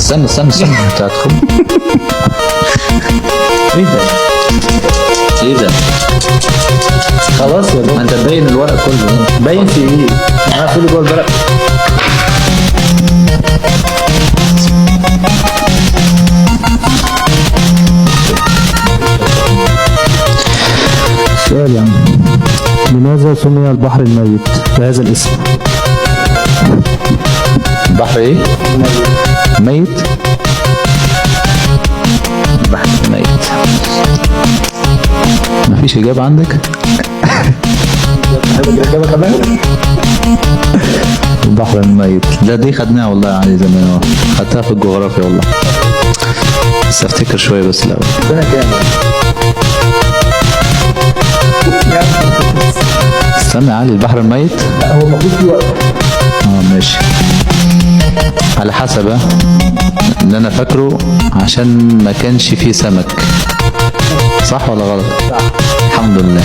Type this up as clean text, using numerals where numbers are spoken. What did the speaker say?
استنى انت هتخم. ايه ده؟ ايه ده؟ خلاص يا بابا. ما انت باين الورق كله. باين في ايه؟ انا كله جوه الورق. سؤال يا عم، لماذا سمي البحر الميت بهذا الاسم؟ بحر ايه؟ ميت. بحر ميت. مفيش اجابة عندك؟ البحر الميت ده دي خدناها والله يا علي زمان، خدتها في الجغرافيا والله، بس افتكر شوية بس الاول. سنة كام؟ استنى يا علي، البحر الميت لا هو المفروض في وقت. ماشي، على حسب اللي انا فاكره، عشان ما كانش فيه سمك. صح ولا غلط؟ صح. الحمد لله.